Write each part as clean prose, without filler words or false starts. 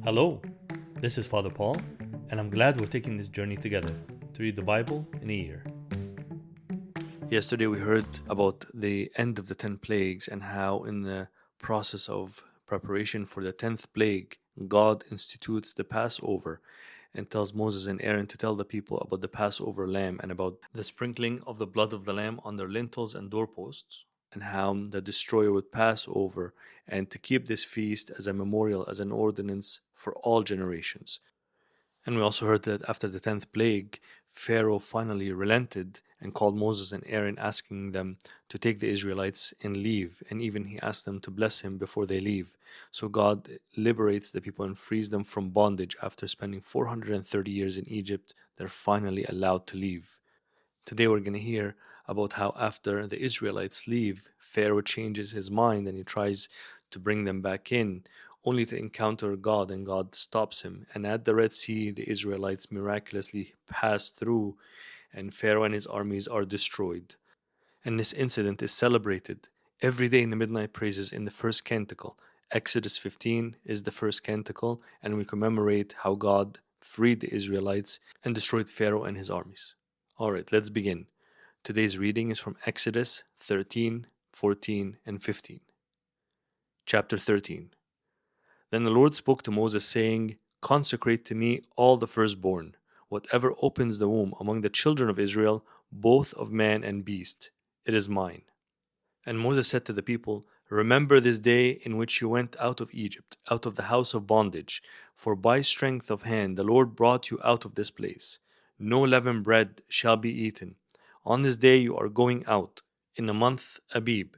Hello, this is Father Paul, and I'm glad we're taking this journey together to read the Bible in a year. Yesterday, we heard about the end of the 10 plagues and how, in the process of preparation for the 10th plague, God institutes the Passover and tells Moses and Aaron to tell the people about the Passover lamb and about the sprinkling of the blood of the lamb on their lintels and doorposts, and how the destroyer would pass over, and to keep this feast as a memorial, as an ordinance for all generations. And we also heard that after the 10th plague, Pharaoh finally relented and called Moses and Aaron, asking them to take the Israelites and leave. And even he asked them to bless him before they leave. So God liberates the people and frees them from bondage. After spending 430 years in Egypt, they're finally allowed to leave. Today we're going to hear about how after the Israelites leave, Pharaoh changes his mind and he tries to bring them back in, only to encounter God, and God stops him. And at the Red Sea, the Israelites miraculously pass through, and Pharaoh and his armies are destroyed. And this incident is celebrated every day in the midnight praises in the first canticle. Exodus 15 is the first canticle, and we commemorate how God freed the Israelites and destroyed Pharaoh and his armies. Alright, let's begin. Today's reading is from Exodus 13, 14, and 15. Chapter 13. Then the Lord spoke to Moses, saying, Consecrate to me all the firstborn, whatever opens the womb among the children of Israel, both of man and beast. It is mine. And Moses said to the people, Remember this day in which you went out of Egypt, out of the house of bondage, for by strength of hand the Lord brought you out of this place. No leavened bread shall be eaten. On this day you are going out, in the month Abib.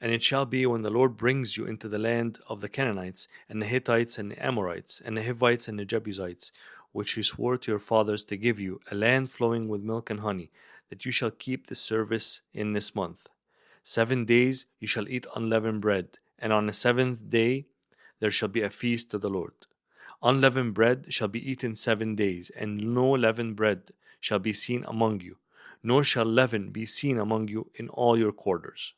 And it shall be when the Lord brings you into the land of the Canaanites, and the Hittites, and the Amorites, and the Hivites, and the Jebusites, which he swore to your fathers to give you, a land flowing with milk and honey, that you shall keep the service in this month. 7 days you shall eat unleavened bread, and on the seventh day there shall be a feast to the Lord. Unleavened bread shall be eaten 7 days, and no leavened bread shall be seen among you, nor shall leaven be seen among you in all your quarters.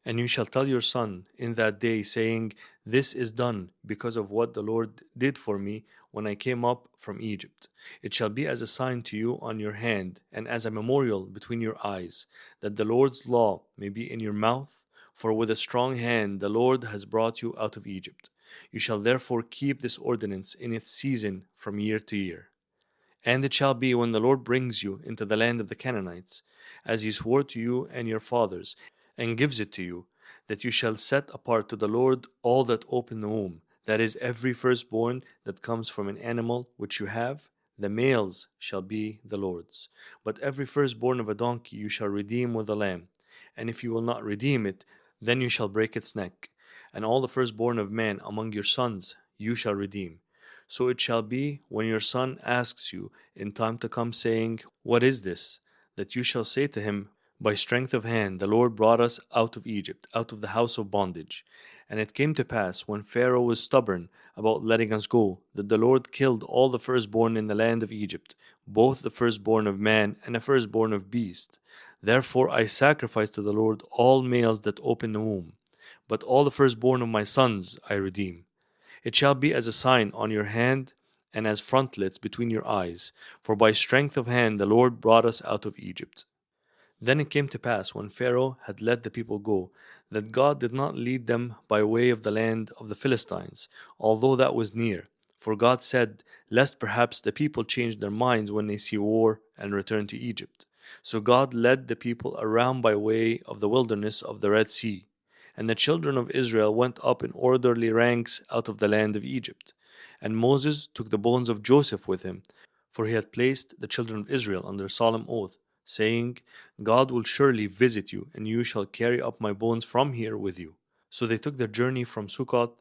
And you shall tell your son in that day, saying, This is done because of what the Lord did for me when I came up from Egypt. It shall be as a sign to you on your hand, and as a memorial between your eyes, that the Lord's law may be in your mouth. For with a strong hand the Lord has brought you out of Egypt. You shall therefore keep this ordinance in its season from year to year. And it shall be when the Lord brings you into the land of the Canaanites, as he swore to you and your fathers, and gives it to you, that you shall set apart to the Lord all that open the womb, that is, every firstborn that comes from an animal which you have, the males shall be the Lord's. But every firstborn of a donkey you shall redeem with a lamb, and if you will not redeem it, then you shall break its neck. And all the firstborn of man among your sons you shall redeem. So it shall be, when your son asks you in time to come, saying, What is this? That you shall say to him, By strength of hand the Lord brought us out of Egypt, out of the house of bondage. And it came to pass, when Pharaoh was stubborn about letting us go, that the Lord killed all the firstborn in the land of Egypt, both the firstborn of man and the firstborn of beast. Therefore I sacrifice to the Lord all males that open the womb, but all the firstborn of my sons I redeem. It shall be as a sign on your hand and as frontlets between your eyes, for by strength of hand the Lord brought us out of Egypt. Then it came to pass, when Pharaoh had let the people go, that God did not lead them by way of the land of the Philistines, although that was near. For God said, Lest perhaps the people change their minds when they see war and return to Egypt. So God led the people around by way of the wilderness of the Red Sea. And the children of Israel went up in orderly ranks out of the land of Egypt. And Moses took the bones of Joseph with him, for he had placed the children of Israel under solemn oath, saying, God will surely visit you, and you shall carry up my bones from here with you. So they took their journey from Sukkot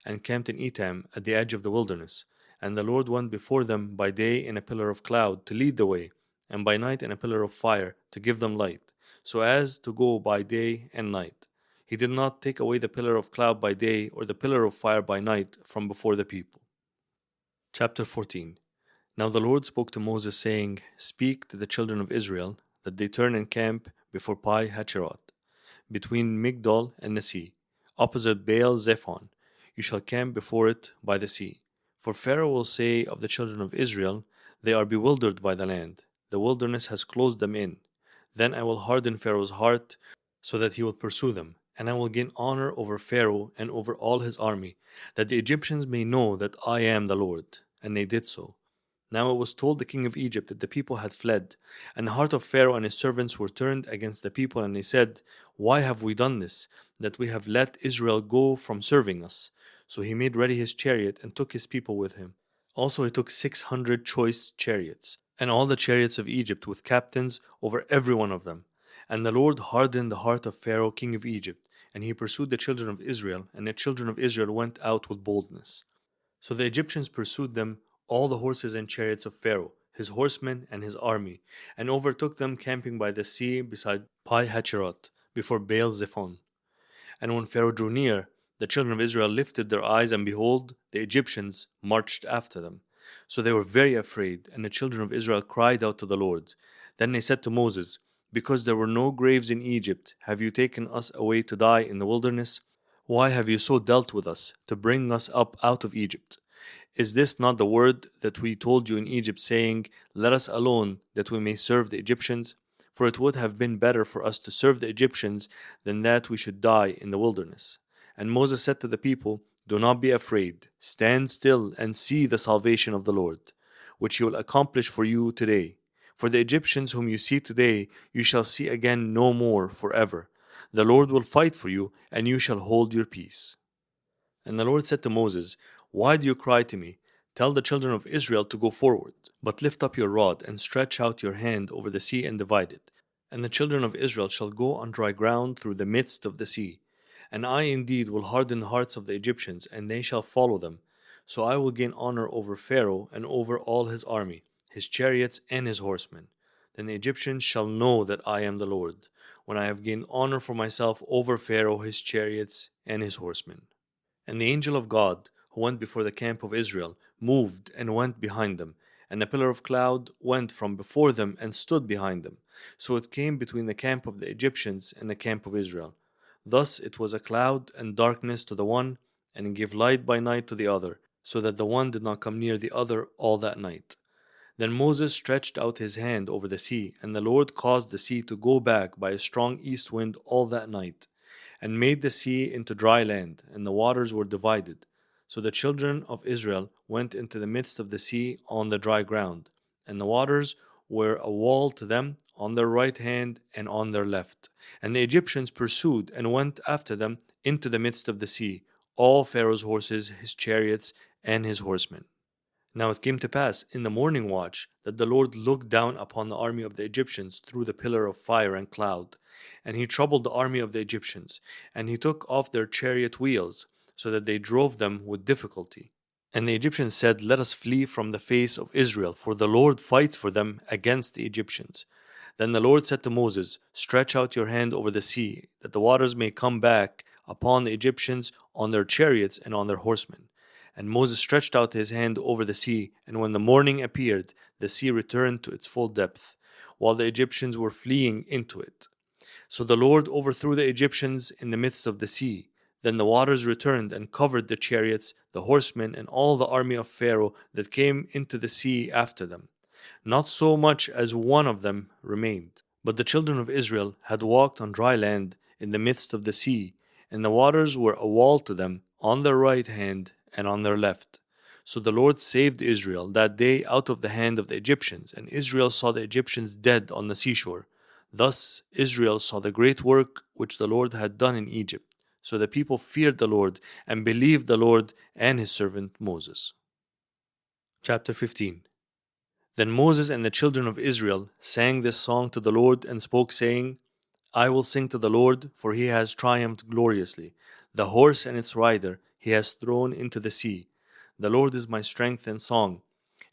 and camped in Etam at the edge of the wilderness. And the Lord went before them by day in a pillar of cloud to lead the way, and by night in a pillar of fire to give them light, so as to go by day and night. He did not take away the pillar of cloud by day or the pillar of fire by night from before the people. Chapter 14. Now the Lord spoke to Moses, saying, Speak to the children of Israel, that they turn and camp before Pi Hacherot, between Migdol and the sea, opposite Baal Zephon. You shall camp before it by the sea. For Pharaoh will say of the children of Israel, they are bewildered by the land. The wilderness has closed them in. Then I will harden Pharaoh's heart so that he will pursue them, and I will gain honor over Pharaoh and over all his army, that the Egyptians may know that I am the Lord. And they did so. Now it was told the king of Egypt that the people had fled, and the heart of Pharaoh and his servants were turned against the people, and they said, why have we done this, that we have let Israel go from serving us? So he made ready his chariot and took his people with him. Also he took 600 choice chariots, and all the chariots of Egypt with captains over every one of them. And the Lord hardened the heart of Pharaoh king of Egypt, and he pursued the children of Israel, and the children of Israel went out with boldness. So the Egyptians pursued them, all the horses and chariots of Pharaoh, his horsemen and his army, and overtook them camping by the sea beside Pi Hacherot, before Baal Zephon. And when Pharaoh drew near, the children of Israel lifted their eyes, and behold, the Egyptians marched after them. So they were very afraid, and the children of Israel cried out to the Lord. Then they said to Moses, because there were no graves in Egypt, have you taken us away to die in the wilderness? Why have you so dealt with us, to bring us up out of Egypt? Is this not the word that we told you in Egypt, saying, let us alone, that we may serve the Egyptians? For it would have been better for us to serve the Egyptians than that we should die in the wilderness. And Moses said to the people, do not be afraid, stand still and see the salvation of the Lord, which he will accomplish for you today. For the Egyptians whom you see today, you shall see again no more forever. The Lord will fight for you, and you shall hold your peace. And the Lord said to Moses, why do you cry to me? Tell the children of Israel to go forward, but lift up your rod and stretch out your hand over the sea and divide it. And the children of Israel shall go on dry ground through the midst of the sea. And I indeed will harden the hearts of the Egyptians, and they shall follow them. So I will gain honor over Pharaoh and over all his army, his chariots and his horsemen. Then the Egyptians shall know that I am the Lord, when I have gained honor for myself over Pharaoh, his chariots, and his horsemen. And the angel of God, who went before the camp of Israel, moved and went behind them, and a pillar of cloud went from before them and stood behind them. So it came between the camp of the Egyptians and the camp of Israel. Thus it was a cloud and darkness to the one, and it gave light by night to the other, so that the one did not come near the other all that night. Then Moses stretched out his hand over the sea, and the Lord caused the sea to go back by a strong east wind all that night, and made the sea into dry land, and the waters were divided. So the children of Israel went into the midst of the sea on the dry ground, and the waters were a wall to them on their right hand and on their left. And the Egyptians pursued and went after them into the midst of the sea, all Pharaoh's horses, his chariots, and his horsemen. Now it came to pass in the morning watch that the Lord looked down upon the army of the Egyptians through the pillar of fire and cloud, and he troubled the army of the Egyptians, and he took off their chariot wheels, so that they drove them with difficulty. And the Egyptians said, let us flee from the face of Israel, for the Lord fights for them against the Egyptians. Then the Lord said to Moses, stretch out your hand over the sea, that the waters may come back upon the Egyptians on their chariots and on their horsemen. And Moses stretched out his hand over the sea, and when the morning appeared, the sea returned to its full depth, while the Egyptians were fleeing into it. So the Lord overthrew the Egyptians in the midst of the sea. Then the waters returned and covered the chariots, the horsemen, and all the army of Pharaoh that came into the sea after them. Not so much as one of them remained. But the children of Israel had walked on dry land in the midst of the sea, and the waters were a wall to them on their right hand and on their left. So the Lord saved Israel that day out of the hand of the Egyptians, and Israel saw the Egyptians dead on the seashore. Thus Israel saw the great work which the Lord had done in Egypt. So the people feared the Lord and believed the Lord and his servant Moses. Chapter 15. Then Moses and the children of Israel sang this song to the Lord and spoke, saying, I will sing to the Lord, for he has triumphed gloriously. The horse and its rider he has thrown into the sea. The Lord is my strength and song,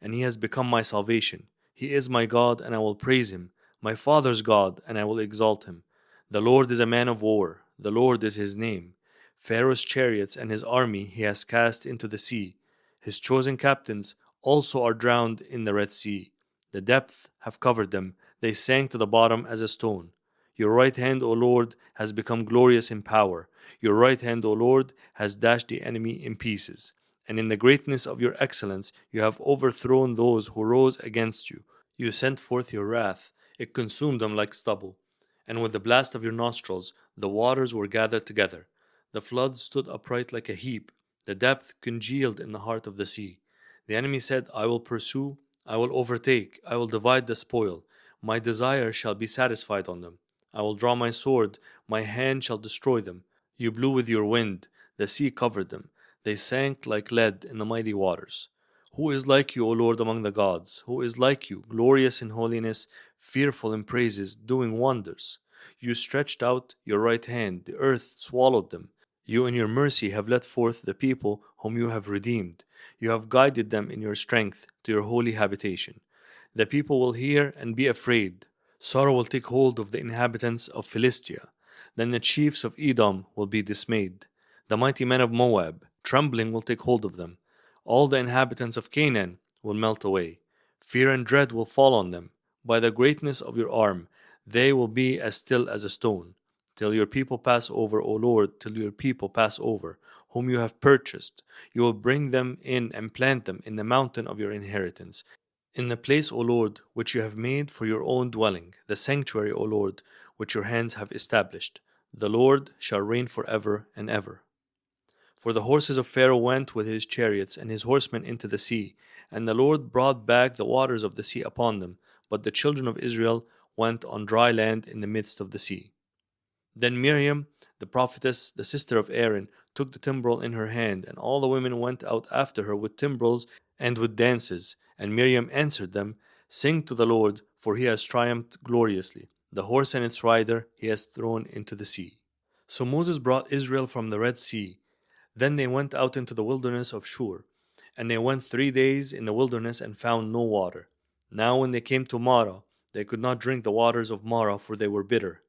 and he has become my salvation. He is my God, and I will praise him, my father's God, and I will exalt him. The Lord is a man of war. The Lord is his name. Pharaoh's chariots and his army he has cast into the sea. His chosen captains also are drowned in the Red Sea. The depths have covered them. They sank to the bottom as a stone. Your right hand, O Lord, has become glorious in power. Your right hand, O Lord, has dashed the enemy in pieces. And in the greatness of your excellence, you have overthrown those who rose against you. You sent forth your wrath, it consumed them like stubble. And with the blast of your nostrils, the waters were gathered together. The flood stood upright like a heap, the depth congealed in the heart of the sea. The enemy said, I will pursue, I will overtake, I will divide the spoil. My desire shall be satisfied on them. I will draw my sword, my hand shall destroy them. You blew with your wind, the sea covered them. They sank like lead in the mighty waters. Who is like you, O Lord, among the gods? Who is like you, glorious in holiness, fearful in praises, doing wonders? You stretched out your right hand, the earth swallowed them. You in your mercy have led forth the people whom you have redeemed. You have guided them in your strength to your holy habitation. The people will hear and be afraid. Sorrow will take hold of the inhabitants of Philistia. Then the chiefs of Edom will be dismayed. The mighty men of Moab, trembling, will take hold of them. All the inhabitants of Canaan will melt away. Fear and dread will fall on them. By the greatness of your arm, they will be as still as a stone. Till your people pass over, O Lord, till your people pass over, whom you have purchased. You will bring them in and plant them in the mountain of your inheritance. In the place, O Lord, which you have made for your own dwelling, the sanctuary, O Lord, which your hands have established. The Lord shall reign forever and ever. For the horses of Pharaoh went with his chariots and his horsemen into the sea, and the Lord brought back the waters of the sea upon them, but the children of Israel went on dry land in the midst of the sea. Then Miriam, the prophetess, the sister of Aaron, took the timbrel in her hand, and all the women went out after her with timbrels and with dances. And Miriam answered them, Sing to the Lord, for he has triumphed gloriously. The horse and its rider he has thrown into the sea. So Moses brought Israel from the Red Sea. Then they went out into the wilderness of Shur. And they went 3 days in the wilderness and found no water. Now when they came to Marah, they could not drink the waters of Marah, for they were bitter.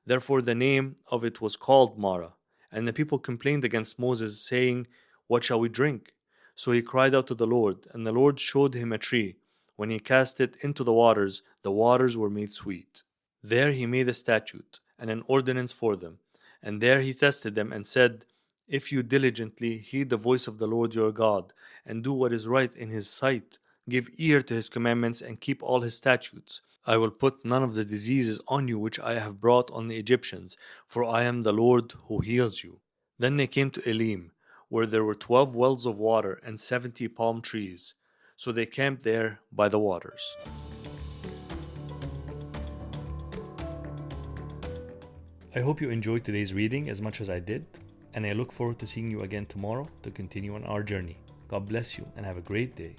Therefore the name of it was called Marah. And the people complained against Moses, saying, What shall we drink? So he cried out to the Lord, and the Lord showed him a tree. When he cast it into the waters were made sweet. There he made a statute and an ordinance for them. And there he tested them and said, If you diligently heed the voice of the Lord your God, and do what is right in his sight, give ear to his commandments and keep all his statutes, I will put none of the diseases on you which I have brought on the Egyptians, for I am the Lord who heals you. Then they came to Elim, where there were 12 wells of water and 70 palm trees. So they camped there by the waters. I hope you enjoyed today's reading as much as I did, and I look forward to seeing you again tomorrow to continue on our journey. God bless you and have a great day.